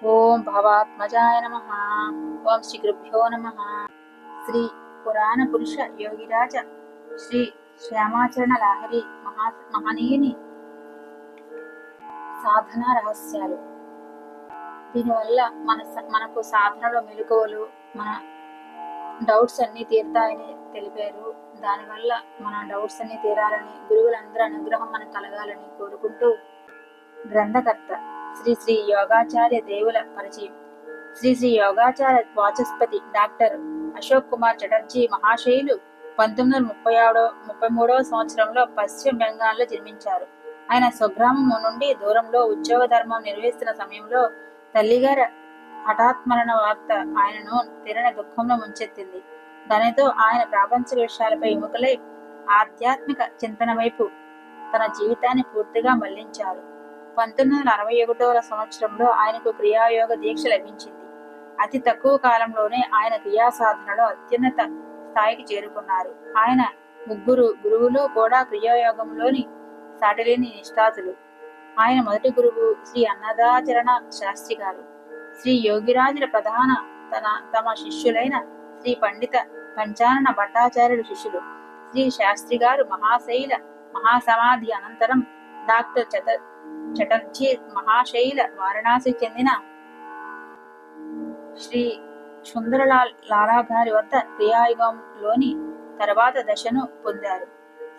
ఓం భవాత్మజాయ నమః. ఓం శ్రీ గురుభ్యో నమః. శ్రీ పురాణ పురుష యోగిరాజ శ్రీ శ్యామాచరణ లాహిరి మహనీయుని సాధనా రహస్యాలు. దీనివల్ల మనకు సాధనలో మెలకువలు, మన డౌట్స్ అన్ని తీరుతాయని తెలిపారు. దానివల్ల మన డౌట్స్ అన్ని తీరాలని, గురువులందరూ అనుగ్రహం మనకు కలగాలని కోరుకుంటూ, గ్రంథకర్త శ్రీ శ్రీ యోగాచార్య దేవుల పరిచయం. శ్రీ శ్రీ యోగాచార్య వాచస్పతి డాక్టర్ అశోక్ కుమార్ చటర్జీ మహాశయులు 1933వ సంవత్సరంలో పశ్చిమ బెంగాల్లో జన్మించారు. ఆయన స్వగ్రామం నుండి దూరంలో ఉద్యోగ ధర్మం నిర్వహిస్తున్న సమయంలో తల్లిగారి హఠాత్మరణ వార్త ఆయనను తీరని దుఃఖంలో ముంచెత్తింది. దానితో ఆయన ప్రాపంచిక విషయాలపై విముఖులై ఆధ్యాత్మిక చింతన వైపు తన జీవితాన్ని పూర్తిగా మళ్లించారు. 1961వ సంవత్సరంలో ఆయనకు క్రియాయోగ దీక్ష లభించింది. అతి తక్కువ కాలంలోనే ఆయన క్రియా సాధనలో అత్యున్నత స్థాయికి చేరుకున్నారు. ఆయన ముగ్గురు గురువులు కూడా క్రియాయోగంలోని సాటిలేని నిష్ఠాతులు. ఆయన మొదటి గురువు శ్రీ అన్నదాచరణ శాస్త్రి గారు, శ్రీ యోగిరాజుల ప్రధాన తమ శిష్యులైన శ్రీ పండిత పంచానన భట్టాచార్యుల శిష్యులు. శ్రీ శాస్త్రి గారు మహాశైల మహాసమాధి అనంతరం డాక్టర్ చటర్జీ మహాశైల వారణాసికి చెందిన శ్రీ సుందరలాల్ లాలా గారి వద్ద క్రియాయుగంలోని తర్వాత దశను పొందారు.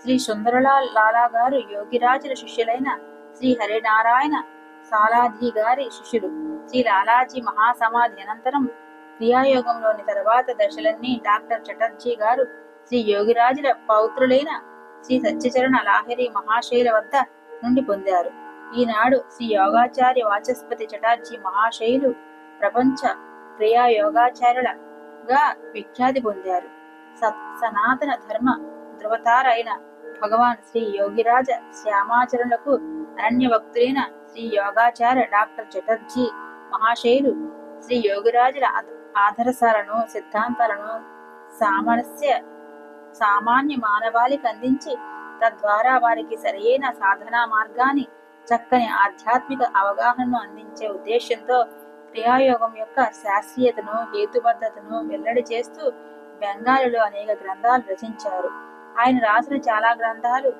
శ్రీ సుందరలాల్ లాలా గారు యోగిరాజుల శిష్యులైన శ్రీ హరినారాయణ సాలాధి గారి శిష్యులు. శ్రీ లాలాజీ మహాసమాధి అనంతరం క్రియాయోగంలోని తర్వాత దశలన్నీ డాక్టర్ చటర్జీ గారు శ్రీ యోగిరాజుల పౌత్రులైన శ్రీ సత్యచరణ లాహిరి మహాశైల వద్ద నుండి పొందారు. ఈనాడు శ్రీ యోగాచార్య వాచస్పతి చటర్జీ మహాశైలు ప్రపంచ క్రియా యోగాచార్యులగా విఖ్యాతి పొందారు. సనాతన ధర్మ ధృవతార అయిన భగవాన్ శ్రీ యోగిరాజ శ్యామాచరణలకు అనన్య భక్తులైన శ్రీ యోగాచార్య డాక్టర్ చటర్జీ మహాశైలు శ్రీ యోగిరాజుల ఆదర్శాలను, సిద్ధాంతాలను సామాన్య మానవాళికి అందించి తద్వారా వారికి సరైన సాధనా మార్గాన్ని, చక్కని ఆధ్యాత్మిక అవగాహనను అందించే ఉద్దేశంతో క్రియాయోగం యొక్క శాస్త్రీయతను, హేతుబద్ధతను వెల్లడి చేస్తూ బెంగాలీలో అనేక గ్రంథాలు రచించారు. ఆయన రాసిన చాలా గ్రంథాలు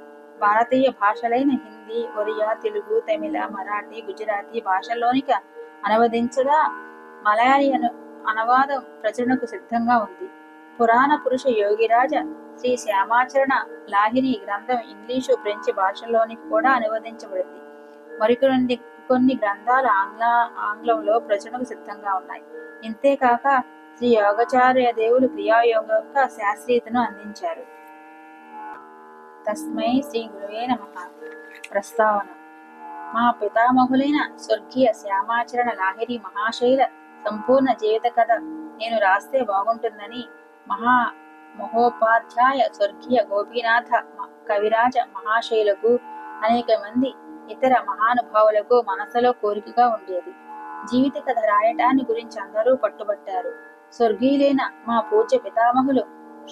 భారతీయ భాషలైన హిందీ, ఒరియా, తెలుగు, తమిళ, మరాఠీ, గుజరాతీ భాషల్లోనికి అనువదించగా మలయాళీ అనువాదం ప్రచురణకు సిద్ధంగా ఉంది. పురాణ పురుష యోగిరాజ శ్రీ శ్యామాచరణ లాహిరి గ్రంథం ఇంగ్లీషు, ఫ్రెంచి భాషల్లోనికి కూడా అనువదించబడింది. కొన్ని గ్రంథాలు ఆంగ్లంలో ప్రచురణకు సిద్ధంగా ఉన్నాయి. ఇంతేకాక శ్రీ యోగాచార్య దేవులు క్రియాయోగ యొక్క శాస్త్రీయతను అందించారు. తస్మై శ్రీ గురువే నమః. ప్రస్తావన. మా పితామహులైన స్వర్గీయ శ్యామాచరణ లాహిరి మహాశైల సంపూర్ణ జీవిత కథ నేను రాస్తే బాగుంటుందని మహోపాధ్యాయ స్వర్గీయ గోపీనాథ కవిరాజ మహాశైలకు, అనేక మంది ఇతర మహానుభావులకు మనసులో కోరికగా ఉండేది. జీవిత కథ రాయటాన్ని గురించి అందరూ పట్టుబట్టారు. స్వర్గీయులైన మా పూజ్య పితామహులు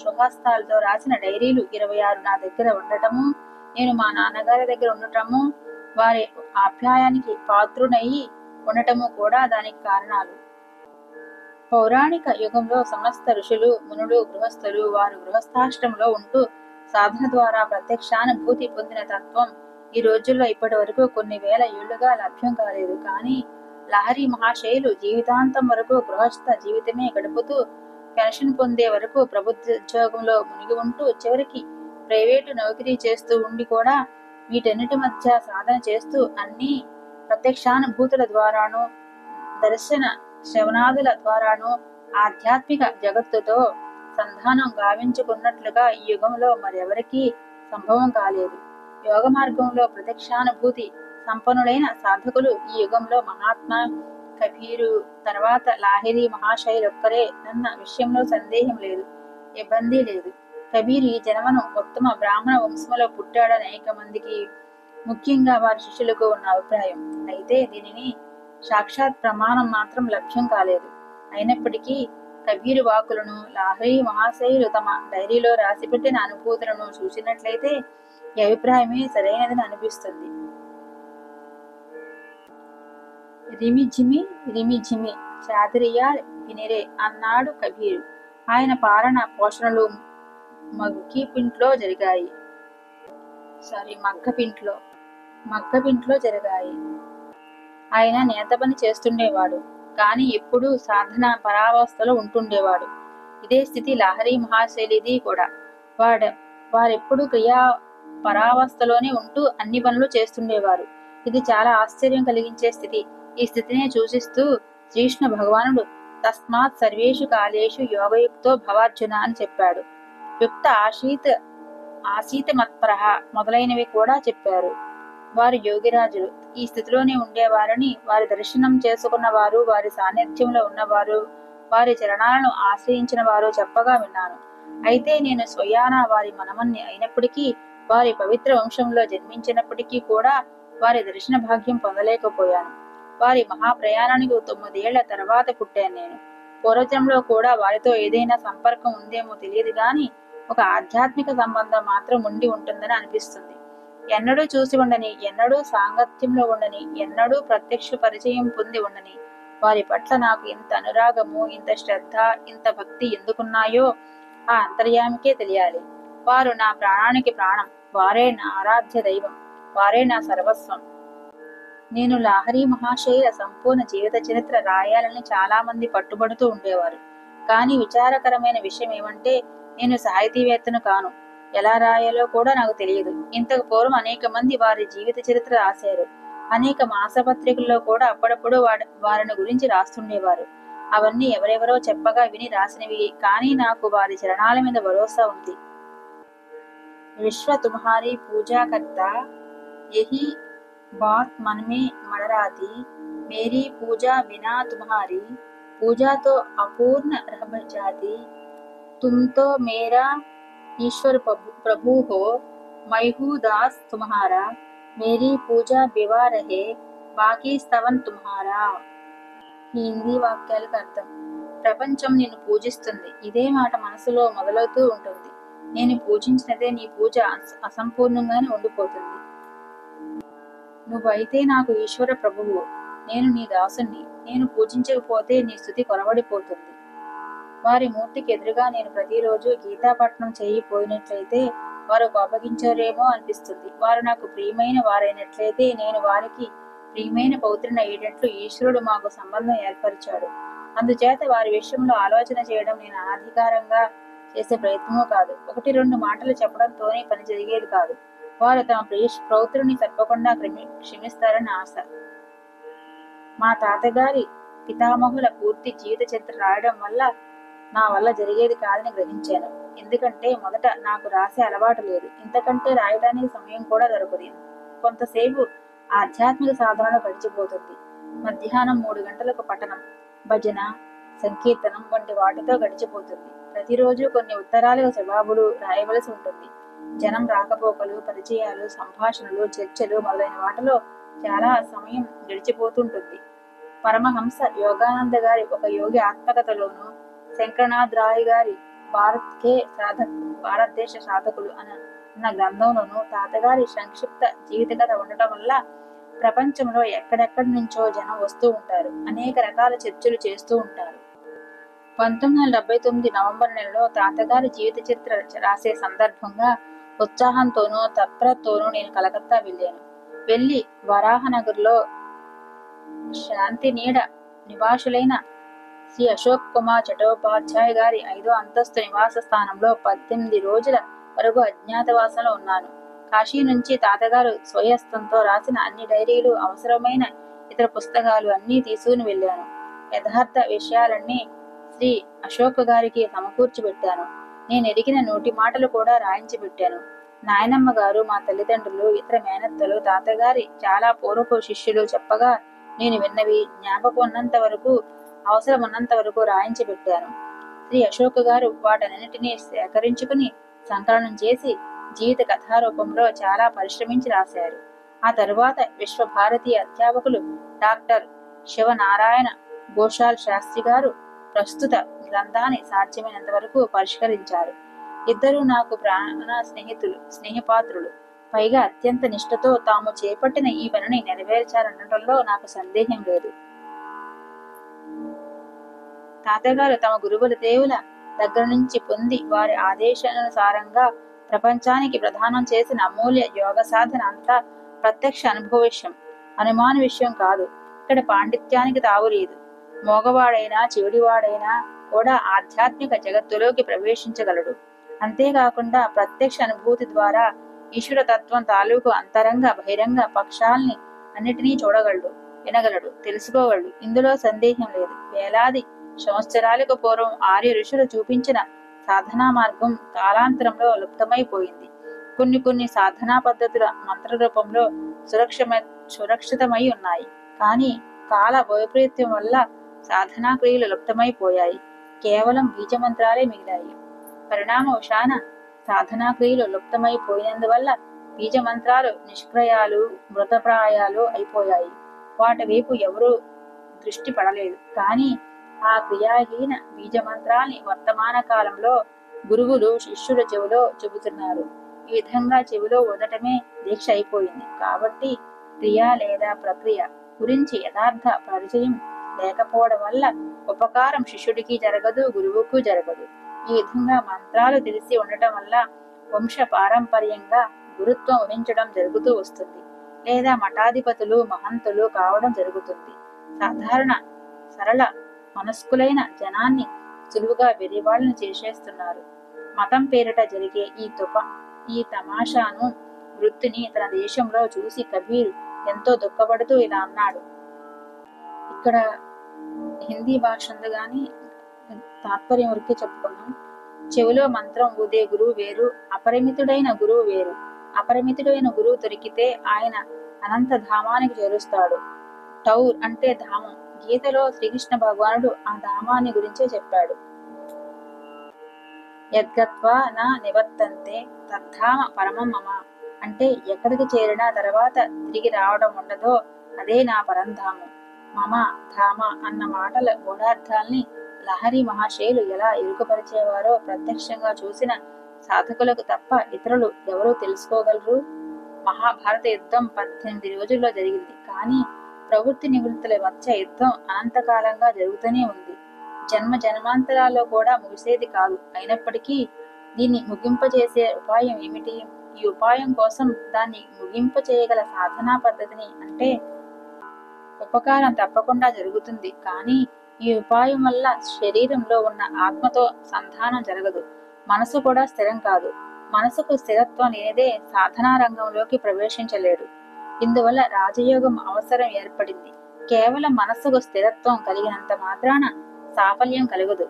స్వహస్తాలతో రాసిన డైరీలు 26 నా దగ్గర ఉండటము, నేను మా నాన్నగారి దగ్గర ఉండటము, వారి ఆప్యాయానికి పాత్రునయ్యి ఉండటము కూడా దానికి కారణాలు. పౌరాణిక యుగంలో సమస్త ఋషులు, మునులు, గృహస్థులు వారు గృహస్థాశ్రమంలో ఉంటూ సాధన ద్వారా ప్రత్యక్షానుభూతి పొందిన తత్వం ఈ రోజుల్లో ఇప్పటి వరకు కొన్ని వేల ఏళ్లుగా లభ్యం కాలేదు. కానీ లహరి మహాశైలు జీవితాంతం వరకు గృహస్థ జీవితమే గడుపుతూ పెన్షన్ పొందే వరకు ప్రభుత్వోద్యోగంలో మునిగి ఉంటూ చివరికి ప్రైవేటు నౌకరీ చేస్తూ ఉండి కూడా వీటన్నిటి మధ్య సాధన చేస్తూ అన్ని ప్రత్యక్షానుభూతుల ద్వారాను, దర్శన శ్రవణాదుల ద్వారాను ఆధ్యాత్మిక జగత్తుతో సంధానం గావించుకున్నట్లుగా ఈ యుగంలో మరెవరికీ సంభవం కాలేదు. యోగ మార్గంలో ప్రత్యక్షానుభూతి సంపన్నులైన సాధకులు ఈ యుగంలో మహాత్మా కబీరు తర్వాత లాహిరి మహాశైలొక్కరే అన్న విషయంలో సందేహం లేదు, ఇబ్బంది లేదు. కబీర్ ఈ జన్మను ఉత్తమ బ్రాహ్మణ వంశంలో పుట్టాడని అనేక మందికి, ముఖ్యంగా వారి శిష్యులకు ఉన్న అభిప్రాయం. అయితే దీనిని సాక్షాత్ ప్రమాణం మాత్రం లభ్యం కాలేదు. అయినప్పటికీ కబీరు వాకులను, లాహిరి మహాశయులు తమ డైరీలో రాసిపెట్టిన అనుభూతులను చూసినట్లయితే ఈ అభిప్రాయమే సరైనదని అనిపిస్తుంది. రిమిజిమి రిమిజిమి చాదరియా వినిరే అన్నాడు కబీరు. ఆయన పాలన పోషణలు మగ్గపింట్లో జరిగాయి. ఆయన నేత పని చేస్తుండేవాడు, కాని ఎప్పుడూ సాధన పరావస్థలో ఉంటుండేవాడు. ఇదే స్థితి లహరి మహాశైలిది కూడా. వారెప్పుడు క్రియా పరావస్థలోనే ఉంటూ అన్ని పనులు చేస్తుండేవారు. ఇది చాలా ఆశ్చర్యం కలిగించే స్థితి. ఈ స్థితినే సూచిస్తూ శ్రీకృష్ణ భగవానుడు తస్మాత్ సర్వేషు కాలేషు యోగయుక్తో భవార్జున అని చెప్పాడు. యుక్త ఆసీత మత్పరః మొదలైనవి కూడా చెప్పారు. వారు యోగిరాజులు. ఈ స్థితిలోనే ఉండేవారని, వారి దర్శనం చేసుకున్న వారు, వారి సాన్నిధ్యంలో ఉన్నవారు, వారి చరణాలను ఆశ్రయించిన వారు చెప్పగా విన్నాను. అయితే నేను స్వయానా వారి మనమన్ని అయినప్పటికీ, వారి పవిత్ర వంశంలో జన్మించినప్పటికీ కూడా వారి దర్శన భాగ్యం పొందలేకపోయాను. వారి మహాప్రయాణానికి 9 ఏళ్ల తర్వాత పుట్టాను నేను. పూర్వజన్మలో కూడా వారితో ఏదైనా సంపర్కం ఉందేమో తెలియదు గాని ఒక ఆధ్యాత్మిక సంబంధం మాత్రం ఉండి ఉంటుందని అనిపిస్తుంది. ఎన్నడూ చూసి ఉండని, ఎన్నడూ సాంగత్యంలో ఉండని, ఎన్నడూ ప్రత్యక్ష పరిచయం పొంది ఉండని వారి పట్ల నాకు ఇంత అనురాగము, ఇంత శ్రద్ధ, ఇంత భక్తి ఎందుకున్నాయో ఆ అంతర్యామికే తెలియాలి. వారు నా ప్రాణానికి ప్రాణం. వారే నా ఆరాధ్య దైవం. వారే నా సర్వస్వం. నేను లహరి మహాశయుల సంపూర్ణ జీవిత చరిత్ర రాయాలని చాలా మంది పట్టుబడుతూ ఉండేవారు. కానీ విచారకరమైన విషయం ఏమంటే, నేను సాహితీవేత్తను కాను. ఎలా రాయాలో కూడా నాకు తెలియదు. ఇంతకు పూర్వం అనేక మంది వారి జీవిత చరిత్ర రాశారు. అనేక మాసపత్రికల్లో కూడా అప్పుడప్పుడు వారిని గురించి రాస్తుండేవారు. అవన్నీ ఎవరెవరో చెప్పగా విని రాసినవి. కానీ నాకు వారి చరణాల మీద భరోసా ఉంది. విశ్వ తుమ్హారీ పూజా కర్తా, యహీ బాత్ मन में मड़राती, मेरी पूजा बिना तुम्हारी पूजा तो अपूर्ण रह जाती, तुम तो मेरा ईश्वर प्रभु हो, मैं हूँ दास तुम्हारा, मेरी पूजा बेवा रहे, बाकी स्तवन तुम्हारा. ఈ హిందీ వాక్యాలకు అర్థం: ప్రపంచం నిన్ను పూజిస్తుంది. ఇదే మాట మనసులో మొదలవుతూ ఉంటుంది. నేను పూజించినదే నీ పూజ అసంపూర్ణంగానే ఉండిపోతుంది. నువ్వైతే నాకు ఈశ్వర ప్రభువు, నేను నీ దాసుని. నేను పూజించకపోతే నీ స్తుతి కొరవడిపోతుంది. వారి మూర్తికి ఎదురుగా నేను ప్రతిరోజు గీతాపట్నం చేయకపోయినట్లయితే వారు కోపగించారేమో అనిపిస్తుంది. వారు నాకు ప్రియమైన వారైనట్లయితే నేను వారికి ప్రియమైన పౌత్రుని అయ్యేటట్లు ఈశ్వరుడు మాకు సంబంధం ఏర్పరిచాడు. అందుచేత వారి విషయంలో ఆలోచన చేయడం నేను అనధికారంగా చేసే ప్రయత్నమూ కాదు. 1-2 మాటలు చెప్పడంతోనే పని జరిగేది కాదు. వారు తమ పౌత్రుని తప్పకుండా క్షమిస్తారని ఆశ. మా తాతగారి పితామహుల పూర్తి జీవిత చరిత్ర రాయడం నా వల్ల జరిగేది కాదని గ్రహించాను. ఎందుకంటే మొదట నాకు రాసే అలవాటు లేదు. ఇంతకంటే రాయడానికి సమయం కూడా దొరకదు. కొంతసేపు ఆధ్యాత్మిక సాధనలో గడిచిపోతుంది. మధ్యాహ్నం 3 గంటలకు పఠనం, భజన, సంకీర్తనం వంటి వాటితో గడిచిపోతుంది. ప్రతిరోజు కొన్ని ఉత్తరాలకు జవాబులు రాయవలసి ఉంటుంది. జనం రాకపోకలు, పరిచయాలు, సంభాషణలు, చర్చలు మొదలైన వాటిలో చాలా సమయం గడిచిపోతుంటుంది. పరమహంస యోగానంద గారి ఒక యోగి ఆత్మకథలోను, శంకరనాథ్ రాయ్ గారి భారతదేశ సాధకులు అన్న గ్రంథంలోనూ తాతగారి సంక్షిప్త జీవిత కథ ఉండటం వల్ల ప్రపంచంలో ఎక్కడెక్కడి నుంచో జనం వస్తూ ఉంటారు. అనేక రకాల చర్చలు చేస్తూ ఉంటారు. 1979 నవంబర్ నెలలో తాతగారి జీవిత చరిత్ర రాసే సందర్భంగా ఉత్సాహంతోనూ తత్పరతోనూ నేను కలకత్తా వెళ్ళి వరాహనగర్లో శాంతినీడ నివాసులైన శ్రీ అశోక్ కుమార్ చటోపాధ్యాయ గారి 5వ అంతస్తు నివాస స్థానంలో 18 రోజుల వరకు అజ్ఞాతవాసంలో ఉన్నాను. కాశీ నుంచి తాతగారు స్వయస్తంతో రాసిన అన్ని డైరీలు, అవసరమైన ఇతర పుస్తకాలు అన్నీ తీసుకుని వెళ్ళాను. యథార్థ విషయాలన్నీ శ్రీ అశోక్ గారికి సమకూర్చి పెట్టాను. నేను ఎరిగిన 100 మాటలు కూడా రాయించి పెట్టాను. నాయనమ్మ గారు, మా తల్లిదండ్రులు, ఇతర మేనత్తలు, తాతగారి చాలా పూర్వపు శిష్యులు చెప్పగా నేను విన్నవి జ్ఞాపకం ఉన్నంత వరకు, అవసరం ఉన్నంత వరకు రాయించి పెట్టాను. శ్రీ అశోక్ గారు వాటన్నిటినీ సేకరించుకుని సంకలనం చేసి జీవిత కథారూపంలో చాలా పరిశ్రమించి రాశారు. ఆ తరువాత విశ్వభారతి అధ్యాపకులు డాక్టర్ శివనారాయణ ఘోషాల్ శాస్త్రి గారు ప్రస్తుత గ్రంథాన్ని సాధ్యమైనంత వరకు పరిష్కరించారు. ఇద్దరూ నాకు ప్రాణ స్నేహిపాత్రులు. పైగా అత్యంత నిష్ఠతో తాము చేపట్టిన ఈ పనిని నెరవేర్చారనడంలో నాకు సందేహం లేదు. తాతగారు తమ గురువుల దేవుల దగ్గర నుంచి పొంది వారి ఆదేశానుసారంగా ప్రపంచానికి ప్రదానం చేసిన అమూల్య యోగ సాధన అంతా ప్రత్యక్ష అనుభవ విషయం, అనుమాన విషయం కాదు. ఇక్కడ పాండిత్యానికి తావులేదు. మోగవాడైనా చెవిడివాడైనా కూడా ఆధ్యాత్మిక జగత్తులోకి ప్రవేశించగలడు. అంతేకాకుండా ప్రత్యక్ష అనుభూతి ద్వారా ఈశ్వర తత్వం తాలూకు అంతరంగ బహిరంగ పక్షాల్ని అన్నిటినీ చూడగలడు, వినగలడు, తెలుసుకోగలడు. ఇందులో సందేహం లేదు. వేలాది సంవత్సరాలకు పూర్వం ఆర్య ఋషులు చూపించిన సాధనా మార్గం కాలాంతరంలో లుప్తమైపోయింది. కొన్ని సాధనా పద్ధతుల మంత్ర రూపంలో సురక్షితమై ఉన్నాయి. కానీ కాల వైపరీత్యం వల్ల సాధనా క్రియలు లుప్తమైపోయాయి. కేవలం బీజమంత్రాలే మిగిలాయి. పరిణామవశాన సాధనా క్రియలు లుప్తమైపోయినందువల్ల బీజమంత్రాలు నిష్క్రయాలు, మృతప్రాయాలు అయిపోయాయి. వాటి వైపు ఎవరూ దృష్టి పడలేదు. కానీ ఆ క్రియాహీన బీజమంత్రాల్ని వర్తమాన కాలంలో గురువులు శిష్యుల చెవిలో చెబుతున్నారు. ఈ విధంగా చెవిలో ఊదటమే దీక్ష అయిపోయింది. కాబట్టి క్రియ లేదా ప్రక్రియ గురించి యథార్థ పరిచయం లేకపోవడం వల్ల ఉపకారం శిష్యుడికి జరగదు, గురువుకు జరగదు. ఈ విధంగా మంత్రాలు తెలిసి ఉండటం వల్ల వంశ పారంపర్యంగా గురుత్వం వహించడం జరుగుతూ వస్తుంది, లేదా మఠాధిపతులు మహంతులు కావడం జరుగుతుంది. సాధారణ సరళ మనస్కులైన జనాన్ని సులువుగా వెర్రివాళ్ళని చేసేస్తున్నారు. మతం పేరిట జరిగే ఈ తమాషాను వృత్తిని తన దేశంలో చూసి కబీర్ ఎంతో దుఃఖపడుతూ ఇలా అన్నాడు. ఇక్కడ హిందీ భాష ఉంది గాని తాత్పర్యం వరకే చెప్పుకున్నాం. చెవిలో మంత్రం ఊదే గురువు వేరు, అపరిమితుడైన గురువు వేరు. అపరిమితుడైన గురువు దొరికితే ఆయన అనంత ధామానికి చేరుస్తాడు. టౌర్ అంటే ధామం. గీతలో శ్రీకృష్ణ భగవానుడు ఆ ధామాన్ని గురించే చెప్పాడు. యద్గత్వా నా నివర్తంతే తద్ధామ పరమం మమ అంటే ఎక్కడికి చేరిన తర్వాత తిరిగి రావడం ఉండదో అదే నా పరంధామం. మమ ధామ అన్న మాటల గూఢార్థాల్ని లహరి మహాశయులు ఎలా ఇరుకుపరిచేవారో ప్రత్యక్షంగా చూసిన సాధకులకు తప్ప ఇతరులు ఎవరూ తెలుసుకోగలరు. మహాభారత యుద్ధం 18 రోజుల్లో జరిగింది. కానీ ప్రవృత్తి నివృత్తుల మధ్య యుద్ధం అనంతకాలంగా జరుగుతూనే ఉంది. జన్మ జన్మాంతరాల్లో కూడా ముగిసేది కాదు. అయినప్పటికీ దీన్ని ముగింపచేసే ఉపాయం ఏమిటి? ఈ ఉపాయం కోసం దాన్ని ముగింపచేయగల సాధనా పద్ధతిని అంటే ఉపకారం తప్పకుండా జరుగుతుంది. కానీ ఈ ఉపాయం వల్ల శరీరంలో ఉన్న ఆత్మతో సంధానం జరగదు. మనసు కూడా స్థిరం కాదు. మనసుకు స్థిరత్వం లేనిదే సాధనా రంగంలోకి ప్రవేశించలేడు. ఇందువల్ల రాజయోగం అవసరం ఏర్పడింది. కేవలం మనసుకు స్థిరత్వం కలిగినంత మాత్రాన సాఫల్యం కలుగదు.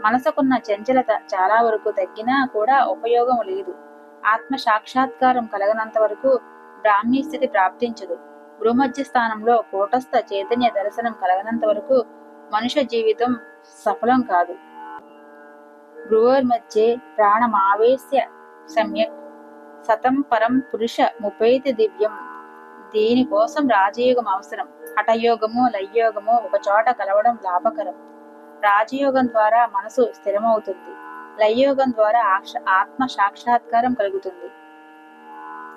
మనసుకున్న చంచలత చాలా వరకు తగ్గినా కూడా ఉపయోగం లేదు. ఆత్మ సాక్షాత్కారం కలగనంత వరకు బ్రాహ్మీ స్థితి ప్రాప్తించదు. భూమధ్య స్థానంలో కూటస్థ చైతన్య దర్శనం కలగనంత వరకు మనుష్య జీవితం సఫలం కాదు. భ్రువోర్మధ్యే ప్రాణమావేశ్య సమ్యక్ సతం పరం పురుష ముపైతి దివ్యం. దీనికోసం రాజయోగం అవసరం. హఠయోగము లయయోగము ఒకచోట కలవడం లాభకరం. రాజయోగం ద్వారా మనసు స్థిరమవుతుంది. లయయోగం ద్వారా ఆత్మ సాక్షాత్కారం కలుగుతుంది.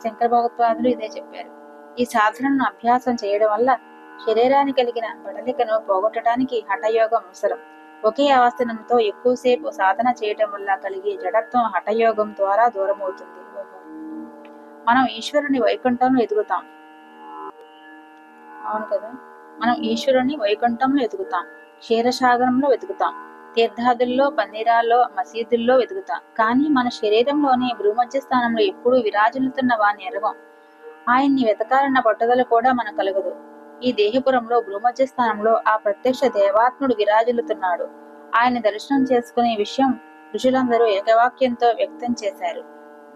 శంకర భగవత్పాదులు ఇదే చెప్పారు. ఈ సాధనను అభ్యాసం చేయడం వల్ల శరీరానికి కలిగిన బడలికను పోగొట్టడానికి హఠయోగం అవసరం. ఒకే ఆసనంతో ఎక్కువసేపు సాధన చేయటం వల్ల కలిగే జడత్వం హఠయోగం ద్వారా దూరమవుతుంది. మనం ఈశ్వరుని వైకుంఠంలో ఎదుగుతాం. అవును కదా, మనం ఈశ్వరుని వైకుంఠంలో ఎదుగుతాం. క్షీరసాగరంలో వెతుకుతాం. తీర్థాదుల్లో, పన్నీరాల్లో, మసీదుల్లో వెతుకుతాం. కానీ మన శరీరంలోనే భూమధ్య స్థానంలో ఎప్పుడూ విరాజిల్లుతున్న వాణ్ణి ఎరగం. ఆయన్ని వెతకాలన్న పట్టుదల కూడా మనకు కలగదు. ఈ దేహపురంలో భూమధ్య స్థానంలో ఆ ప్రత్యక్ష దేవాత్ముడు విరాజిల్లుతున్నాడు. ఆయన దర్శనం చేసుకునే విషయం ఋషులందరూ ఏకవాక్యంతో వ్యక్తం చేశారు.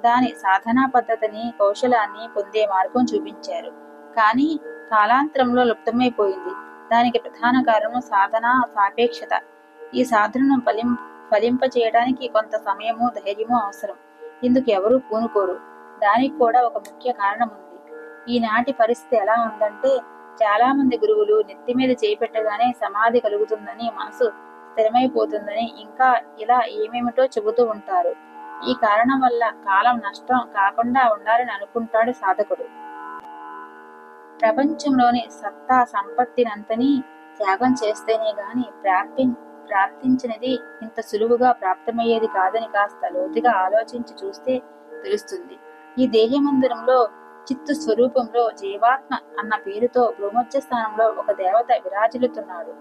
దాని సాధనా పద్ధతిని, కౌశలాన్ని పొందే మార్గం చూపించారు. కానీ కాలాంతరంలో లుప్తమైపోయింది. దానికి ప్రధాన కారణం సాధన సాపేక్షత. ఈ సాధనను ఫలింపచేయడానికి కొంత సమయము, ధైర్యము అవసరం. ఇందుకు ఎవరూ పూనుకోరు. దానికి కూడా ఒక ముఖ్య కారణం ఉంది. ఈనాటి పరిస్థితి ఎలా ఉందంటే, చాలా మంది గురువులు నెత్తి మీద చేపెట్టగానే సమాధి కలుగుతుందని, మనసు స్థిరమైపోతుందని, ఇంకా ఇలా ఏమేమిటో చెబుతూ ఉంటారు. ఈ కారణం వల్ల కాలం నష్టం కాకుండా ఉండాలని అనుకుంటాడు సాధకుడు. ప్రపంచంలోని సత్తా సంపత్తినంతని త్యాగం చేస్తేనే గాని ప్రాప్తించినది ఇంత సులువుగా ప్రాప్తమయ్యేది కాదని కాస్త లోతుగా ఆలోచించి చూస్తే తెలుస్తుంది. ఈ దేహమందిరంలో చిత్తు స్వరూపంలో జీవాత్మ అన్న పేరుతో భూమధ్య స్థానంలో ఒక దేవత విరాజిల్లుతున్నాడు.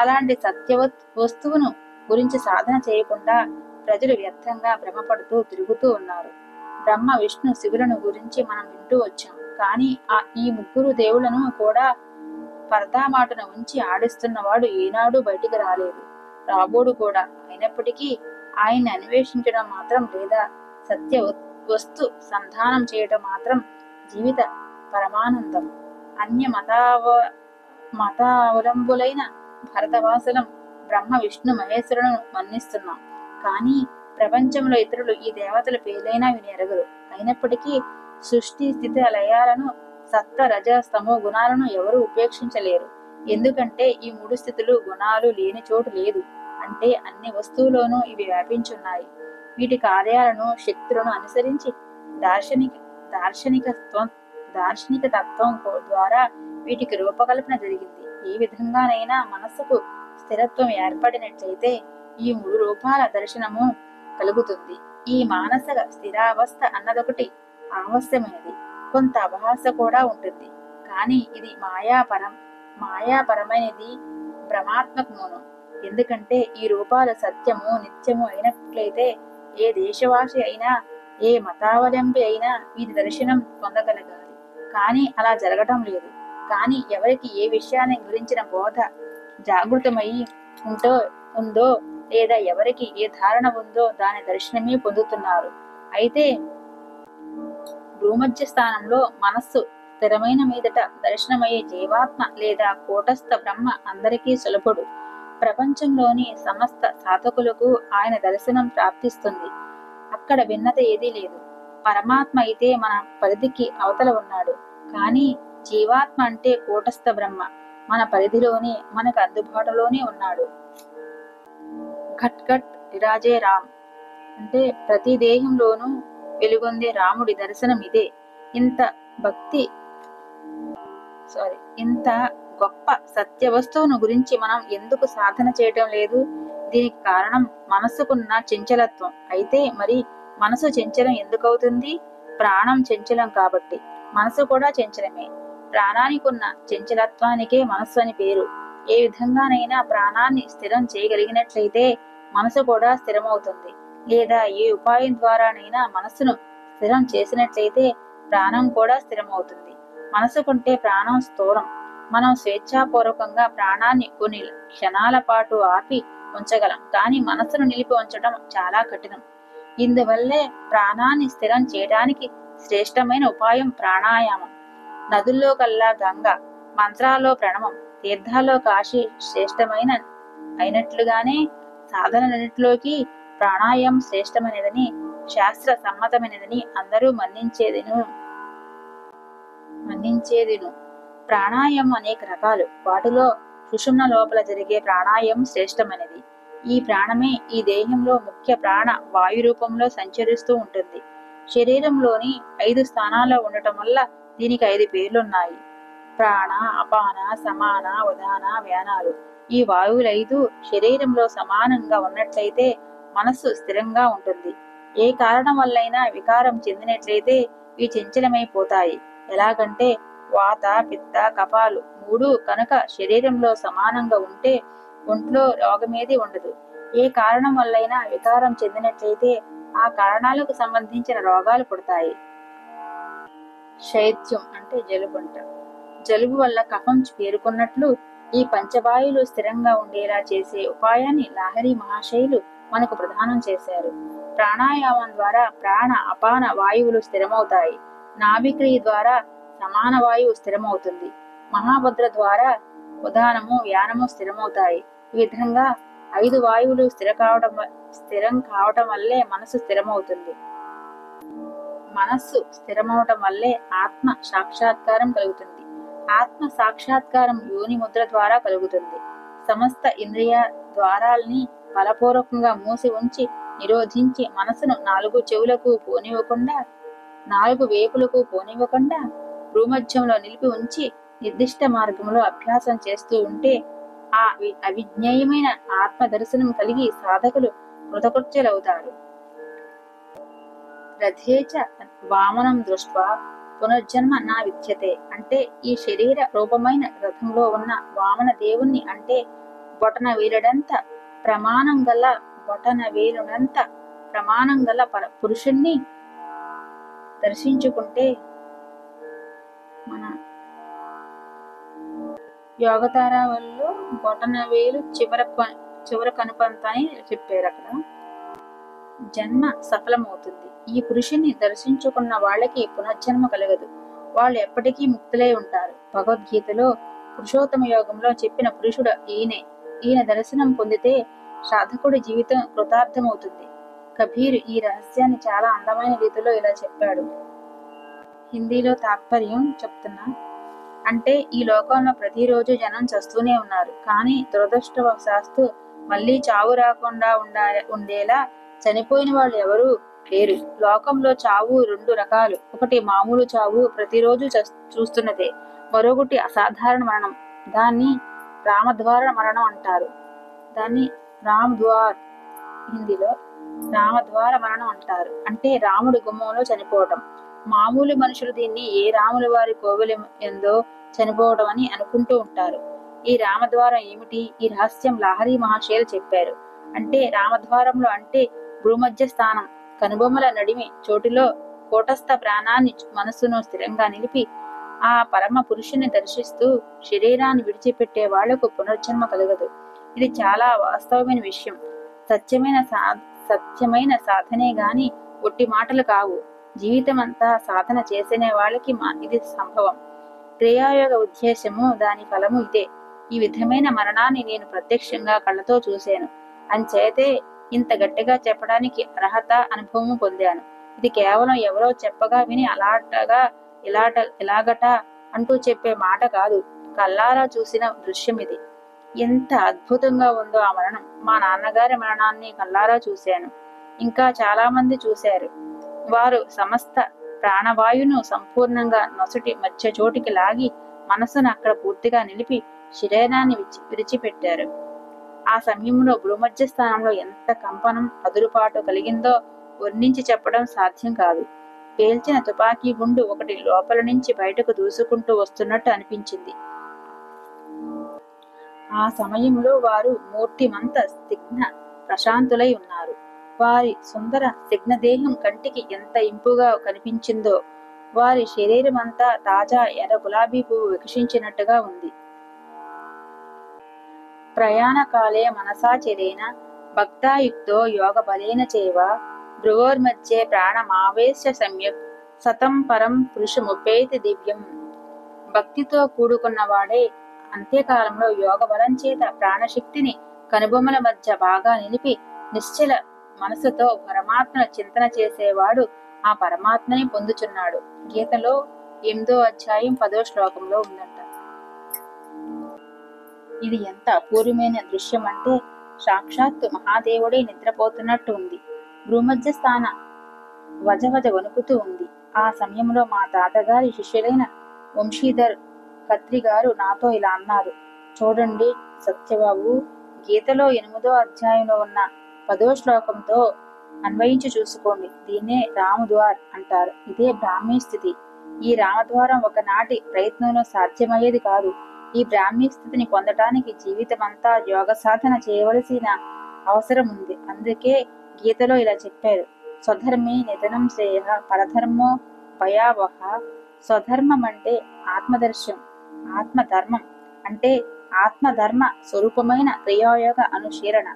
అలాంటి వస్తువును గురించి సాధన చేయకుండా ప్రజలు వ్యర్థంగా భ్రమపడుతూ తిరుగుతూ ఉన్నారు. బ్రహ్మ విష్ణు శివులను గురించి మనం వింటూ వచ్చాం. కానీ ఈ ముగ్గురు దేవులను కూడా పరదామాటను ఉంచి ఆడిస్తున్నవాడు ఏనాడు బయటికి రాలేదు, రాబోడు కూడా. అయినప్పటికీ ఆయన్ని అన్వేషించడం మాత్రం లేదా సత్య వస్తు సంధానం చేయటం మాత్రం జీవిత పరమానందం. అన్య మతావలంబులైన భరతవాసులం బ్రహ్మ విష్ణు మహేశ్వరులను మన్నిస్తున్నాం. కానీ ప్రపంచంలో ఇతరులు ఈ దేవతల పేర్లైనా విని ఎరగరు. అయినప్పటికీ సృష్టి స్థితి లయాలను సత్వ రజ స్తమో గుణాలను ఎవరూ ఉపేక్షించలేరు. ఎందుకంటే ఈ మూడు స్థితులు గుణాలు లేని చోటు లేదు. అంటే అన్ని వస్తువులోనూ ఇవి వ్యాపించున్నాయి. వీటి కార్యాలను శక్తులను అనుసరించి దార్శనిక తత్వం ద్వారా వీటికి రూపకల్పన జరిగింది. ఏ విధంగానైనా మనస్సుకు స్థిరత్వం ఏర్పడినట్లయితే ఈ మూడు రూపాల దర్శనము కలుగుతుంది. ఈ మానసిక స్థిరావస్థ అన్నదొకటి ఆవశ్యమైనది. కొంత అభాస కూడా ఉంటుంది. కానీ ఇది మాయాపరమైనది, భ్రమాత్మకమును. ఎందుకంటే ఈ రూపాలు సత్యము నిత్యము అయినట్లయితే ఏ దేశవాసి అయినా ఏ మతావలంబి అయినా వీటి దర్శనం పొందగలగాలి. కానీ అలా జరగటం లేదు. కానీ ఎవరికి ఏ విషయాన్ని గురించిన బోధ జాగృతమై ఉందో లేదా ఎవరికి ఏ ధారణ ఉందో దాని దర్శనమే పొందుతున్నారు. అయితే భూమధ్య స్థానంలో మనస్సు స్థిరమైన మీదట దర్శనమయ్యే జీవాత్మ లేదా కూటస్థ బ్రహ్మ అందరికీ సులభుడు. ప్రపంచంలోని సమస్త సాధకులకు ఆయన దర్శనం ప్రాప్తిస్తుంది. అక్కడ భిన్నత ఏదీ లేదు. పరమాత్మ అయితే మన పరిధికి అవతల ఉన్నాడు. కానీ జీవాత్మ అంటే కూటస్థ బ్రహ్మ మన పరిధిలోనే, మనకు అందుబాటులోనే ఉన్నాడు. ఘట్ ఘట్ విరాజే రామ్ అంటే ప్రతి దేహంలోనూ వెలుగొందే రాముడి దర్శనం ఇదే. ఇంత గొప్ప సత్య వస్తువును గురించి మనం ఎందుకు సాధన చేయటం లేదు? దీనికి కారణం మనసుకున్న చంచలత్వం. అయితే మరి మనసు చంచలం ఎందుకవుతుంది? ప్రాణం చంచలం కాబట్టి మనసు కూడా చంచలమే. ప్రాణానికున్న చంచలత్వానికే మనస్సు అని పేరు. ఏ విధంగానైనా ప్రాణాన్ని స్థిరం చేయగలిగినట్లయితే మనసు కూడా స్థిరమవుతుంది. లేదా ఏ ఉపాయం ద్వారానైనా మనస్సును స్థిరం చేసినట్లయితే ప్రాణం కూడా స్థిరమవుతుంది. మనసుకుంటే ప్రాణం స్థూలం. మనం స్వేచ్ఛాపూర్వకంగా ప్రాణాన్ని కొన్ని క్షణాల పాటు ఆపి ఉంచగలం. కానీ మనస్సును నిలిపి ఉంచడం చాలా కఠినం. ఇందువల్లే ప్రాణాన్ని స్థిరం చేయడానికి శ్రేష్టమైన ఉపాయం ప్రాణాయామం. నదుల్లో కల్లా గంగ, మంత్రాల్లో ప్రణవం, తీర్థాల్లో కాశీ శ్రేష్టమైన అయినట్లుగానే సాధనలన్నిటిలోకి ప్రాణాయామం శ్రేష్టమైనదని, శాస్త్ర సమ్మతమైనదని అందరూ మన్నించేదిను. ప్రాణాయామం అనేక రకాలు. వాటిలో సుషుమ్న లోపల జరిగే ప్రాణాయామం శ్రేష్టమైనది. ఈ ప్రాణమే ఈ దేహంలో ముఖ్య ప్రాణ వాయు రూపంలో సంచరిస్తూ ఉంటుంది. శరీరంలోని 5 స్థానాల్లో ఉండటం వల్ల దీనికి 5 పేర్లున్నాయి. ప్రాణ, అపాన, సమాన, ఉదాన, వ్యానాలు. ఈ వాయువులు 5 శరీరంలో సమానంగా ఉన్నట్లయితే మనస్సు స్థిరంగా ఉంటుంది. ఏ కారణం వల్లైనా వికారం చెందినట్లయితే ఇవి చంచలమైపోతాయి. ఎలాగంటే వాత, పిత్త, కఫాలు 3 కనుక శరీరంలో సమానంగా ఉంటే ఒంట్లో రోగమేది ఉండదు. ఏ కారణం వల్లైనా వికారం చెందినట్లయితే ఆ కారణాలకు సంబంధించిన రోగాలు పుడతాయి. శైత్యం అంటే జలుబంట. జలుబు వల్ల కఫం పేరుకున్నట్లు ఈ పంచవాయువులు స్థిరంగా ఉండేలా చేసే ఉపాయాన్ని లాహరి మహాశయులు మనకు ప్రదానం చేశారు. ప్రాణాయామం ద్వారా ప్రాణ, అపాన వాయువులు స్థిరమవుతాయి. నాభిక్రియ ద్వారా సమాన వాయువు స్థిరమవుతుంది. మహాభద్ర ద్వారా ఉదానము, వ్యానము స్థిరమవుతాయి. ఈ విధంగా 5 వాయువులు స్థిరం కావటం వల్లే మనసు స్థిరమవుతుంది. మనస్సు స్థిరమవటం వల్లే ఆత్మ సాక్షాత్కారం కలుగుతుంది. ఆత్మ సాక్షాత్కారం యోని ముద్ర ద్వారా కలుగుతుంది. సమస్త ఇంద్రియ ద్వారాల్ని బలపూర్వకంగా మూసి ఉంచి నిరోధించి మనసును నాలుగు చెవులకు పోనివ్వకుండా, నాలుగు వేపులకు పోనివ్వకుండా భూమధ్యంలో నిలిపి ఉంచి నిర్దిష్ట మార్గంలో అభ్యాసం చేస్తూ ఉంటే ఆ అవిజ్ఞేయమైన ఆత్మ దర్శనం కలిగి సాధకులు కృతకృత్యులవుతారు. రథేచ వామనం దృష్ట్వా పునర్జన్మ నా విద్యతే. అంటే ఈ శరీర రూపమైన రథంలో ఉన్న వామన దేవుణ్ణి, అంటే బొటన వేలుడంత ప్రమాణం గల పురుషుణ్ణి దర్శించుకుంటే, మన యోగతారావల్లో బొటన వేలు చివర కనుపంత అని చెప్పారు. అక్కడ జన్మ సఫలమవుతుంది. ఈ పురుషుని దర్శించుకున్న వాళ్ళకి పునర్జన్మ కలగదు. వాళ్ళు ఎప్పటికీ ముక్తులై ఉంటారు. భగవద్గీతలో పురుషోత్తమ యోగంలో చెప్పిన పురుషుడు ఈయన దర్శనం పొందితే సాధకుడి జీవితం కృతార్థమవుతుంది. కబీర్ ఈ రహస్యాన్ని చాలా అందమైన రీతిలో ఇలా చెప్పాడు. హిందీలో తాత్పర్యం చెప్తున్నా. అంటే ఈ లోకంలో ప్రతిరోజు జనం చస్తూనే ఉన్నారు. కానీ దురదృష్టవశాత్తు మళ్ళీ చావు రాకుండా ఉండేలా చనిపోయిన వాళ్ళు ఎవరూ లేరు. లోకంలో చావు రెండు రకాలు. ఒకటి మామూలు చావు, ప్రతిరోజు చూస్తున్నదే. మరొకటి అసాధారణ మరణం. దాన్ని రామద్వార మరణం అంటారు. దాన్ని హిందీలో రామద్వార మరణం అంటారు. అంటే రాముడి గుమ్మంలో చనిపోవటం. మామూలు మనుషులు దీన్ని ఏ రాముల వారి కోవెల ఎందో చనిపోవడం అని అనుకుంటూ ఉంటారు. ఈ రామద్వారం ఏమిటి? ఈ రహస్యం లహరి మహాశయులు చెప్పారు. అంటే రామద్వారంలో అంటే భూమధ్య స్థానం, కనుబొమ్మల నడిమి చోటులో కూటస్థ ప్రాణాన్ని, మనస్సును స్థిరంగా నిలిపి ఆ పరమ పురుషుని దర్శిస్తూ శరీరాన్ని విడిచిపెట్టే వాళ్లకు పునర్జన్మ కలగదు. ఇది చాలా వాస్తవమైన విషయం. సత్యమైన సాధనే గాని ఒట్టి మాటలు కావు. జీవితమంతా సాధన చేసిన వాళ్ళకి ఇది సంభవం. క్రియాయోగ ఉద్దేశము, దాని ఫలము ఇదే. ఈ విధమైన మరణాన్ని నేను ప్రత్యక్షంగా కళ్ళతో చూశాను. అంచేతే ఇంత గట్టిగా చెప్పడానికి అర్హత, అనుభవము పొందాను. ఇది కేవలం ఎవరో చెప్పగా విని ఇలాగట అంటూ చెప్పే మాట కాదు. కల్లారా చూసిన దృశ్యం ఇది. ఎంత అద్భుతంగా ఉందో ఆ మరణం. మా నాన్నగారి మరణాన్ని కల్లారా చూశాను. ఇంకా చాలా మంది చూశారు. వారు సమస్త ప్రాణవాయువును సంపూర్ణంగా నొసటి మధ్య చోటికి లాగి మనసును అక్కడ పూర్తిగా నిలిపి శరీరాన్ని విడిచిపెట్టారు. ఆ సమయంలో భూమధ్య స్థానంలో ఎంత కంపనం, అదురుపాటు కలిగిందో వర్ణించి చెప్పడం సాధ్యం కాదు. పేల్చిన తుపాకీ గుండు ఒకటి లోపల నుంచి బయటకు దూసుకుంటూ వస్తున్నట్టు అనిపించింది. ఆ సమయంలో వారు మూర్తిమంత స్నిగ్ధ ప్రశాంతులై ఉన్నారు. వారి సుందర స్నిగ్ధదేహం కంటికి ఎంత ఇంపుగా కనిపించిందో, వారి శరీరమంతా తాజా ఎర్ర గులాబీ పువ్వు వికసించినట్టుగా ఉంది. ప్రయాణకాలే మనసాచరేణ భక్తాయుక్తో యోగ బలేన చేవ భృగోర్మధ్యే ప్రాణమావేశ సమ్యక్ సతం పరం పురుషముపేతి దివ్యం. భక్తితో కూడుకున్నవాడే అంత్యకాలంలో యోగ బలం చేత ప్రాణశక్తిని కనుబొమ్మల మధ్య బాగా నిలిపి నిశ్చల మనసుతో పరమాత్మను చింతన చేసేవాడు ఆ పరమాత్మని పొందుచున్నాడు. గీతలో 8వ అధ్యాయం 10వ శ్లోకంలో ఉందంట. ఇది ఎంత అపూర్వమైన దృశ్యం అంటే సాక్షాత్తు మహాదేవుడే నిద్రపోతున్నట్టు ఉంది. భూమధ్య స్థాన వజవజ వణుకుతూ ఉంది. ఆ సమయంలో మా తాతగారి శిష్యులైన వంశీధర్ ఖత్రి గారు నాతో ఇలా అన్నారు. చూడండి సత్యబాబు, గీతలో 8వ అధ్యాయంలో ఉన్న 10వ శ్లోకంతో అన్వయించి చూసుకోండి. దీన్నే రామద్వార్ అంటారు. ఇదే బ్రాహ్మీ స్థితి. ఈ రామద్వారం ఒకనాటి ప్రయత్నంలో సాధ్యమయ్యేది కాదు. ఈ బ్రాహ్మీ స్థితిని పొందటానికి జీవితమంతా యోగ సాధన చేయవలసిన అవసరం ఉంది. అందుకే గీతలో ఇలా చెప్పారు. స్వధర్మే నిధనం శ్రేయ పరధర్మో భయావహ. స్వధర్మం అంటే ఆత్మధర్మం అంటే ఆత్మధర్మ స్వరూపమైన క్రియాయోగ అనుశీలన.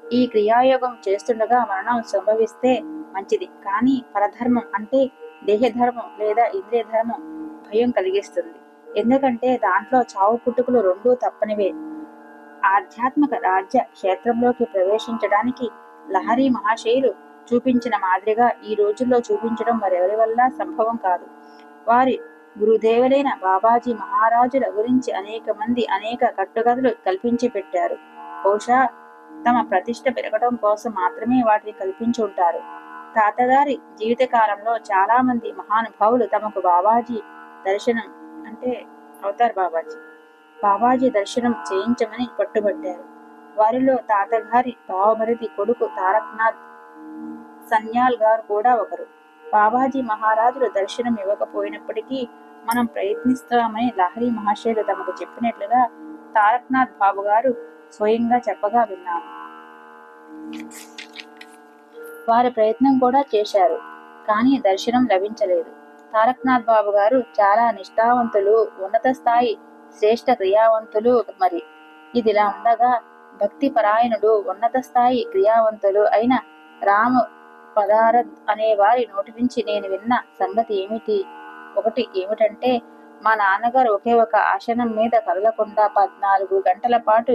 ఈ క్రియాయోగం చేస్తుండగా మరణం సంభవిస్తే మంచిది. కానీ పరధర్మం అంటే దేహధర్మం లేదా ఇంద్రియ ధర్మం భయం కలిగిస్తుంది. ఎందుకంటే దాంట్లో చావు పుట్టుకలు రెండూ తప్పనివే. ఆధ్యాత్మిక రాజ్య క్షేత్రంలోకి ప్రవేశించడానికి లహరి మహాశయులు చూపించిన మాదిరిగా ఈ రోజుల్లో చూపించడం మరెవరి వల్ల సంభవం కాదు. వారి గురుదేవులైన బాబాజీ మహారాజుల గురించి అనేక మంది అనేక కట్టుకథలు కల్పించి పెట్టారు. బహుశా తమ ప్రతిష్ట పెరగడం కోసం మాత్రమే వాటిని కల్పించి ఉంటారు. తాతగారి జీవిత కాలంలో చాలా మంది మహానుభావులు తమకు బాబాజీ దర్శనం అంటే అవతార్ బాబాజీ దర్శనం చేయించమని పట్టుబట్టారు. వారిలో తాతగారి బావమరిది కొడుకు తారక్నాథ్ సన్యాల్ గారు కూడా ఒకరు. బాబాజీ మహారాజులు దర్శనం ఇవ్వకపోయినప్పటికీ మనం ప్రయత్నిస్తామని లహరి మహాశయులు తమకు చెప్పినట్లుగా తారక్నాథ్ బాబు గారు స్వయంగా చెప్పగా విన్నాను. వారి ప్రయత్నం కూడా చేశారు, కానీ దర్శనం లభించలేదు. తారక్నాథ్ బాబు గారు చాలా నిష్ఠావంతులు, ఉన్నత స్థాయి శ్రేష్ఠ క్రియావంతులు. మరి ఇదిలా ఉండగా భక్తి పరాయణుడు, ఉన్నత స్థాయి క్రియావంతులు అయిన రామ్ పదారథ్ అనే వారి నోటి నుంచి నేను విన్న సంగతి ఒకటి ఏమిటంటే, మా నాన్నగారు ఒకే ఒక ఆసనం మీద కదలకుండా 14 గంటల పాటు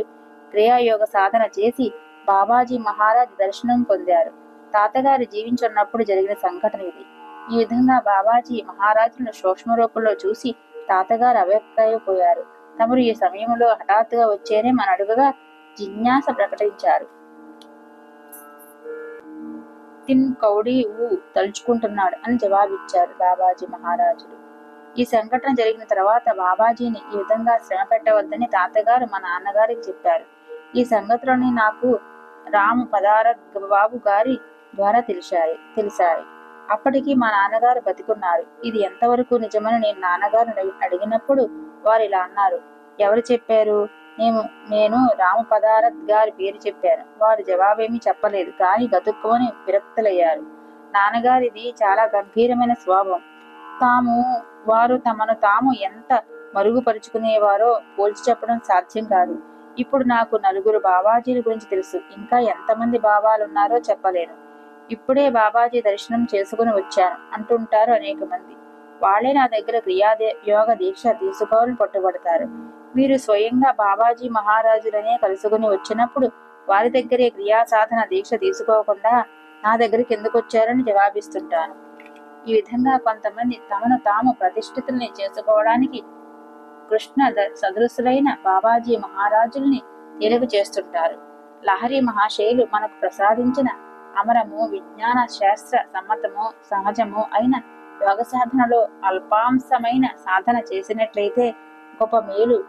క్రియాయోగ సాధన చేసి బాబాజీ మహారాజ్ దర్శనం పొందారు. తాతగారు జీవించున్నప్పుడు జరిగిన సంఘటన ఇది. ఈ విధంగా బాబాజీ మహారాజులను సూక్ష్మ రూపంలో చూసి తాతగారు అభిప్రాయపోయారు. తమరు ఈ సమయంలో హఠాత్తుగా వచ్చేనే మన అడుగుగా జిజ్ఞాస ప్రకటించారు. తిన్ కౌడీ తలుచుకుంటున్నాడు అని జవాబిచ్చారు బాబాజీ మహారాజులు. ఈ సంఘటన జరిగిన తర్వాత బాబాజీని ఈ విధంగా శ్రమ పెట్టవద్దని తాతగారు మా నాన్నగారికి చెప్పారు. ఈ సంగతులని నాకు రామ్ పదారథ్ బాబు గారి ద్వారా తెలిసాయి. అప్పటికి మా నాన్నగారు బతికున్నారు. ఇది ఎంతవరకు నిజమని నేను నాన్నగారు అడిగినప్పుడు వారు ఇలా అన్నారు. ఎవరు చెప్పారు? నేను రామ పదారథ్ గారి పేరు చెప్పాను. వారు జవాబేమీ చెప్పలేదు, కానీ గతుక్కుమని విరక్తులయ్యారు. నాన్నగారిది చాలా గంభీరమైన స్వభావం. వారు తమను తాము ఎంత మరుగుపరుచుకునేవారో పోల్చి చెప్పడం సాధ్యం కాదు. ఇప్పుడు నాకు 4 బాబాజీల గురించి తెలుసు. ఇంకా ఎంతమంది బాబాలున్నారో చెప్పలేను. ఇప్పుడే బాబాజీ దర్శనం చేసుకుని వచ్చాను అంటుంటారు అనేక మంది. వాళ్లే నా దగ్గర యోగ దీక్ష తీసుకోవాలని పట్టుబడతారు. మీరు స్వయంగా బాబాజీ మహారాజులనే కలుసుకుని వచ్చినప్పుడు వారి దగ్గరే క్రియా సాధన దీక్ష తీసుకోకుండా నా దగ్గరికి ఎందుకు వచ్చారని జవాబిస్తుంటాను. ఈ విధంగా కొంతమంది తమను తాము ప్రతిష్ఠితుల్ని చేసుకోవడానికి కృష్ణ సదృశులైన బాబాజీ మహారాజుల్ని తేలిక చేస్తుంటారు. లహరి మహాశయులు మనకు ప్రసాదించిన అమరము, విజ్ఞాన శాస్త్ర సమ్మతము, సహజము అయిన యోగ సాధనలో అల్పాంశమైన సాధన చేసినట్లయితే గొప్ప మేలు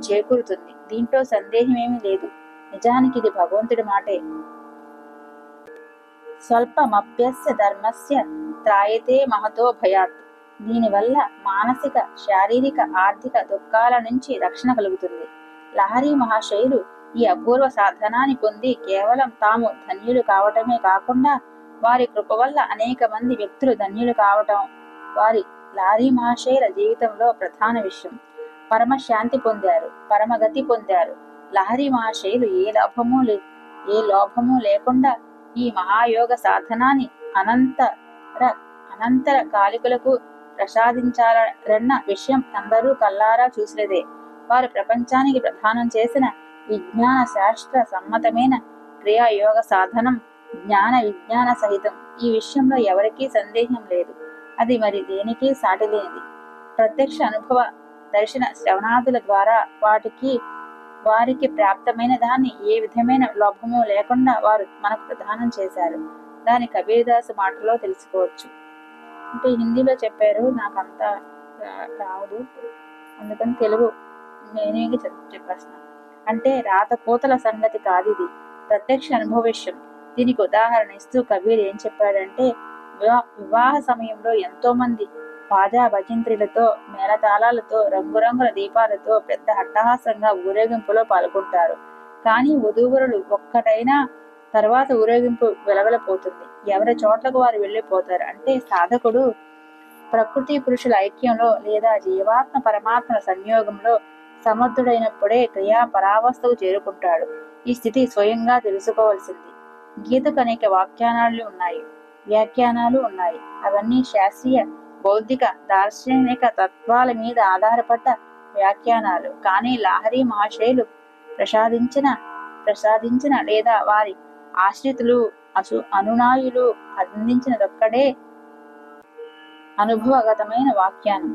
చేకూరుతుంది. దీంట్లో సందేహమేమీ లేదు. నిజానికి ఇది భగవంతుడి మాటే. స్వల్పమప్యస్య ధర్మస్య త్రాయతే మహతో భయాత్. దీనివల్ల మానసిక, శారీరక, ఆర్థిక దుఃఖాల నుంచి రక్షణ కలుగుతుంది. లహరి మహాశయులు ఈ అపూర్వ సాధనాన్ని పొంది కేవలం తాము ధన్యులు కావటమే కాకుండా వారి కృప వల్ల అనేక మంది వ్యక్తులు ధన్యులు కావటం వారి లహరి మహాశయుల జీవితంలో ప్రధాన విషయం. పరమశాంతి పొందారు, పరమగతి పొందారు. లహరి మహాశయులు ఏ లోభము లేకుండా ఈ మహాయోగ సాధనాన్ని అనంతర కాలికులకు ప్రసాదించాలన్న విషయం అందరూ కల్లారా చూసినదే. వారు ప్రపంచానికి ప్రదానం చేసిన విజ్ఞాన శాస్త్ర సమ్మతమైన క్రియాయోగ సాధనం జ్ఞాన విజ్ఞాన సహితం. ఈ విషయంలో ఎవరికీ సందేహం లేదు. అది మరి దేనికి సాటిలేనిది. ప్రత్యక్ష అనుభవ దర్శన శ్రవణాదుల ద్వారా వారికి ప్రాప్తమైన దాన్ని ఏ విధమైన లోభము లేకుండా వారు మనకు ప్రదానం చేశారు. దాని కబీర్దాస్ మాటలో తెలుసుకోవచ్చు. అంటే హిందీలో చెప్పారు, నాకంతా రాదు, అందుకని తెలుగు నేనే చెప్పేస్తున్నాను. అంటే రాతపోతల సంగతి కాదిది, ప్రత్యక్ష అనుభవ విషయం. దీనికి ఉదాహరణ ఇస్తూ కబీర్ ఏం చెప్పాడంటే, వివాహ సమయంలో ఎంతో మంది బాజా భజంత్రిలతో, మేళతాళాలతో, రంగురంగుల దీపాలతో పెద్ద అట్టహాసంగా ఊరేగింపులో పాల్గొంటారు. కానీ వధూవరులు ఒక్కటైనా తర్వాత ఊరేగింపు వెలవెలపోతుంది. ఎవరి చోట్లకు వారు వెళ్ళిపోతారు. అంటే సాధకుడు ప్రకృతి పురుషుల ఐక్యంలో లేదా జీవాత్మ పరమాత్మల సంయోగంలో సమర్థుడైనప్పుడే క్రియా పరావస్థకు చేరుకుంటాడు. ఈ స్థితి స్వయంగా తెలుసుకోవాల్సింది. గీతకు అనేక వ్యాఖ్యానాలు ఉన్నాయి. అవన్నీ శాస్త్రీయ, బౌద్ధిక, దార్శనిక తత్వాల మీద ఆధారపడ్డ వ్యాఖ్యానాలు. కానీ లహరి మహాశయులు ప్రసాదించిన లేదా వారి ఆశ్రితులు, అనునాయులు అందించినదొక్కడే అనుభవగతమైన వ్యాఖ్యానం.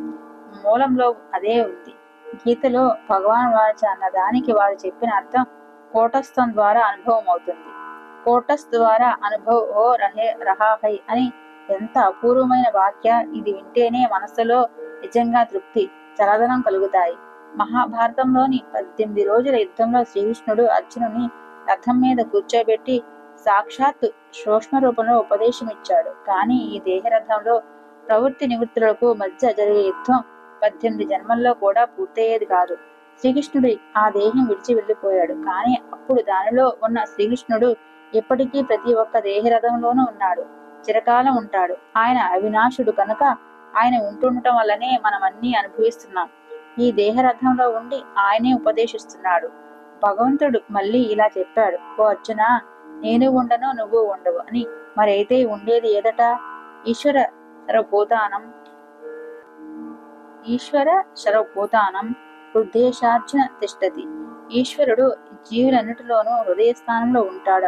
మూలంలో అదే ఉంది. గీతలో భగవాన్ వాచ అన్న దానికి వారు చెప్పిన అర్థం కూటస్థం ద్వారా అనుభవం అవుతుంది. కూటస్థ్ ద్వారా అనుభవ్ ఓ రహే రహాహై అని ఎంత అపూర్వమైన వాక్య! ఇది వింటేనే మనస్సులో నిజంగా తృప్తి, చలదనం కలుగుతాయి. మహాభారతంలోని 18 రోజుల యుద్ధంలో శ్రీకృష్ణుడు అర్జునుని రథం మీద కూర్చోబెట్టి సాక్షాత్తు సూక్ష్మ రూపంలో ఉపదేశమిచ్చాడు. కానీ ఈ దేహరథంలో ప్రవృత్తి నివృత్తులకు మధ్య జరిగే యుద్ధం 18 జన్మల్లో కూడా పూర్తయ్యేది కాదు. శ్రీకృష్ణుడు ఆ దేహం విడిచి వెళ్ళిపోయాడు. కానీ అప్పుడు దానిలో ఉన్న శ్రీకృష్ణుడు ఎప్పటికీ ప్రతి ఒక్క దేహరథంలోనూ ఉన్నాడు, చిరకాలం ఉంటాడు. ఆయన అవినాశుడు కనుక ఆయన ఉంటుండటం వల్లనే మనం అన్నీ అనుభవిస్తున్నాం. ఈ దేహరథంలో ఉండి ఆయనే ఉపదేశిస్తున్నాడు. భగవంతుడు మళ్ళీ ఇలా చెప్పాడు, ఓ అర్జున, నేను ఉండను, నువ్వు ఉండవు అని. మరైతే ఉండేది ఏదట? ఈశ్వర సర్వభూతానం హృదయేశార్జున తిష్టతి. ఈశ్వరుడు జీవులన్నిటిలోనూ హృదయ స్థానంలో ఉంటాడు.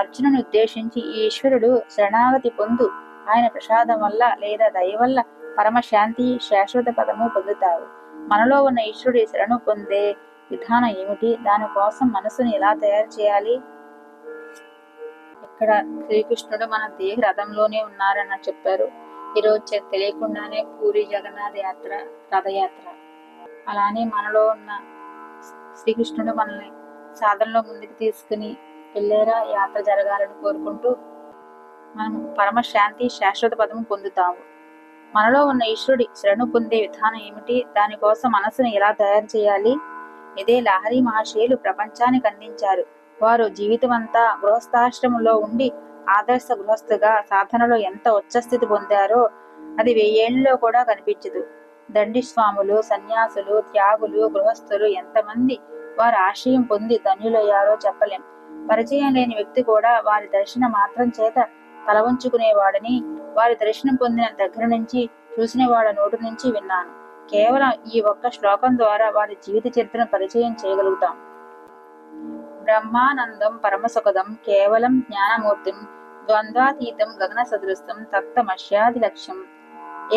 అర్జునుని ఉద్దేశించి, ఈ ఈశ్వరుడు శరణాగతి పొందు. ఆయన ప్రసాదం వల్ల లేదా దయ వల్ల పరమశాంతి, శాశ్వత పదము పొందుతావు. మనలో ఉన్న ఈశ్వరుడి శరణు పొందే విధానం ఏమిటి? దానికోసం మనసుని ఎలా తయారు చేయాలి? ఇక్కడ శ్రీకృష్ణుడు మన దేహ రథంలోనే ఉన్నారని చెప్పారు. ఈరోజు తెలియకుండానే పూరి జగన్నాథ యాత్ర, రథయాత్ర. అలానే మనలో ఉన్న శ్రీకృష్ణుడు మనల్ని సాధనలో ముందుకు తీసుకుని వెళ్ళేరా యాత్ర జరగాలని కోరుకుంటూ మనం పరమశాంతి, శాశ్వత పదము పొందుతాము. మనలో ఉన్న ఈశ్వరుడి శరణు పొందే విధానం ఏమిటి? దానికోసం మనసును ఎలా తయారు చేయాలి? ఇదే లహరి మహర్షులు ప్రపంచానికి అందించారు. వారు జీవితమంతా గృహస్థాశ్రమంలో ఉండి ఆదర్శ గృహస్థుగా సాధనలో ఎంత ఉచ్చస్థితి పొందారో అది 1000 ఏళ్లలో కూడా కనిపించదు. దండిస్వాములు, సన్యాసులు, త్యాగులు, గృహస్థులు ఎంతమంది వారి ఆశ్రయం పొంది ధన్యులయ్యారో చెప్పలేం. పరిచయం లేని వ్యక్తి కూడా వారి దర్శన మాత్రం చేత తల వంచుకునేవాడని, వారి దర్శనం పొందిన దగ్గర నుంచి, చూసిన వాళ్ళ నోటి నుంచి విన్నాను. కేవలం ఈ ఒక్క శ్లోకం ద్వారా వారి జీవిత చరిత్రను పరిచయం చేయగలుగుతాం. బ్రహ్మానందం పరమసుఖదం కేవలం జ్ఞానమూర్తిం ద్వంద్వాతీతం గగన సదృశం తత్తమస్యాది లక్ష్యం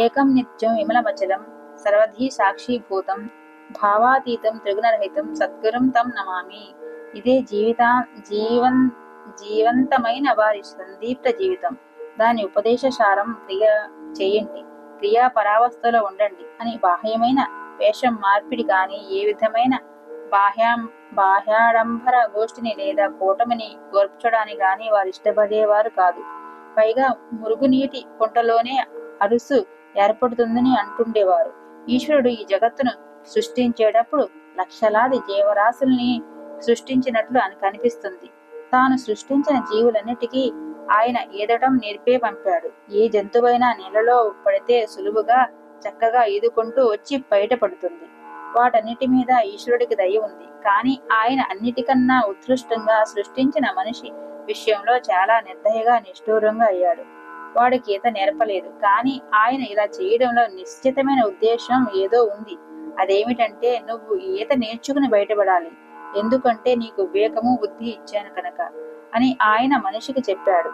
ఏకం నిత్యం విమలమచలం సర్వధీ సాక్షిభూతం భావాతీతం త్రిగుణరహితం సద్గురం తం నమామి. ఇదే జీవంతమైన వారి సందీప్త జీవితం. దాని ఉపదేశసారం చేయండి, క్రియా పరావస్థలో ఉండండి అని. బాహ్యమైన వేషం మార్పిడి కానీ, ఏ విధమైన బాహ్యాడంబర గోష్ఠిని లేదా కూటమిని గోర్చడానికి గాని వారు ఇష్టపడేవారు కాదు. పైగా మురుగునీటి కుంటలోనే అరుసు ఏర్పడుతుందని అంటుండేవారు. ఈశ్వరుడు ఈ జగత్తును సృష్టించేటప్పుడు లక్షలాది జీవరాశుల్ని సృష్టించినట్లు అని కనిపిస్తుంది. తాను సృష్టించిన జీవులన్నిటికీ ఆయన ఈదటం నేర్పే పంపాడు. ఏ జంతువైనా నీళ్ళలో పడితే సులువుగా చక్కగా ఈదుకుంటూ వచ్చి బయటపడుతుంది. వాటన్నిటి మీద ఈశ్వరుడికి దయ ఉంది. కానీ ఆయన అన్నిటికన్నా ఉత్కృష్టంగా సృష్టించిన మనిషి విషయంలో చాలా నిర్దయగా, నిష్ఠూరంగా అయ్యాడు. వాడికి ఈత నేర్పలేదు. కానీ ఆయన ఇలా చేయడంలో నిశ్చితమైన ఉద్దేశం ఏదో ఉంది. అదేమిటంటే, నువ్వు ఈత నేర్చుకుని బయటపడాలి, ఎందుకంటే నీకు వివేకము, బుద్ధి ఇచ్చాను కనుక అని ఆయన మనిషికి చెప్పాడు.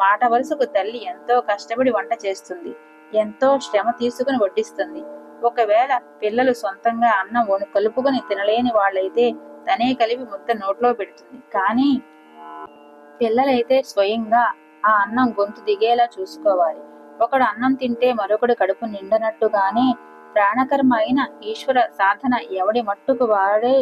మాట వరుసకు తల్లి ఎంతో కష్టపడి వంట చేస్తుంది, ఎంతో శ్రమ తీసుకుని వడ్డిస్తుంది. ఒకవేళ పిల్లలు సొంతంగా అన్నం కలుపుకొని తినలేని వాళ్ళైతే తనే కలిపి ముద్ద నోట్లో పెడుతుంది. కానీ పిల్లలైతే స్వయంగా ఆ అన్నం గొంతు దిగేలా చూసుకోవాలి. ఒకడు అన్నం తింటే మరొకడు కడుపు నిండనట్టుగానే ప్రాణకర్మ అయిన ఈశ్వర సాధన ఎవడి మట్టుకు వాడే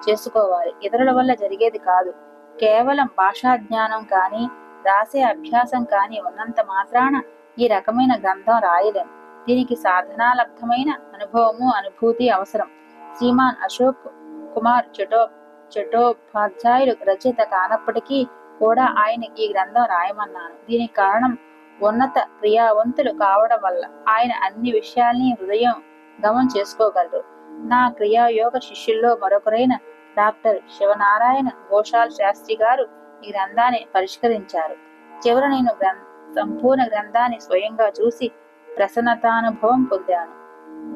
చేసుకోవాలి. ఇతరుల వల్ల జరిగేది కాదు. కేవలం భాషా జ్ఞానం కానీ, రాసే అభ్యాసం కానీ ఉన్నంత మాత్రాన ఈ రకమైన గ్రంథం రాయలేం. దీనికి సాధనాలబ్ధమైన అనుభవము, అనుభూతి అవసరం. శ్రీమాన్ అశోక్ కుమార్ చటోపాధ్యాయులు రచయిత కానప్పటికీ కూడా ఆయన ఈ గ్రంథం రాయమన్నాను. దీనికి కారణం ఉన్నత క్రియావంతులు కావడం వల్ల. ఆయన అన్ని విషయాల్ని హృదయం గమం చేసుకోగలరు. నా క్రియాయోగ శిష్యుల్లో మరొకరైన డాక్టర్ శివనారాయణ ఘోషాల్ శాస్త్రి గారు ఈ గ్రంథాన్ని పరిష్కరించారు. చివర నేను సంపూర్ణ గ్రంథాన్ని స్వయంగా చూసి ప్రసన్నతానుభవం పొందాను.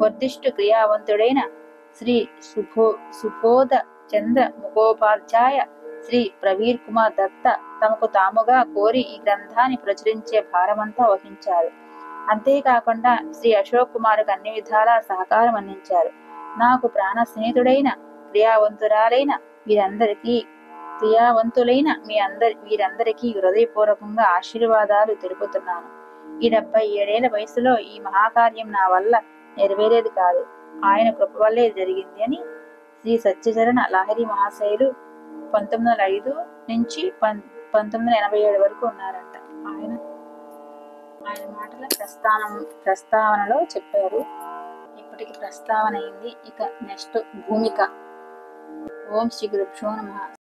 వర్ధిష్ఠు క్రియావంతుడైన శ్రీ సుబోధ చంద్ర ముఖోపాధ్యాయ, శ్రీ ప్రవీర్ కుమార్ దత్త తమకు తాముగా కోరి ఈ గ్రంథాన్ని ప్రచురించే భారమంతా వహించారు. అంతేకాకుండా శ్రీ అశోక్ కుమార్కు అన్ని విధాలా సహకారం అందించారు. నాకు ప్రాణ స్నేహితుడైన క్రియావంతురాలైన వీరందరికీ క్రియావంతులైన వీరందరికీ హృదయపూర్వకంగా ఆశీర్వాదాలు తెలుపుతున్నాను. ఈ 77 వయసులో ఈ మహాకార్యం నా వల్ల నెరవేరేది కాదు, ఆయన కృప వల్లే జరిగింది అని శ్రీ సత్యచరణ లహరి మహాశయులు 1905 నుంచి 1987 వరకు ఉన్నారంట. ఆయన మాటల ప్రస్తావనలో చెప్పారు. ఇప్పటికి ప్రస్తావన అయింది. ఇక నెక్స్ట్ భూమిక. ఓం శ్రీ గురుభ్యో నమః.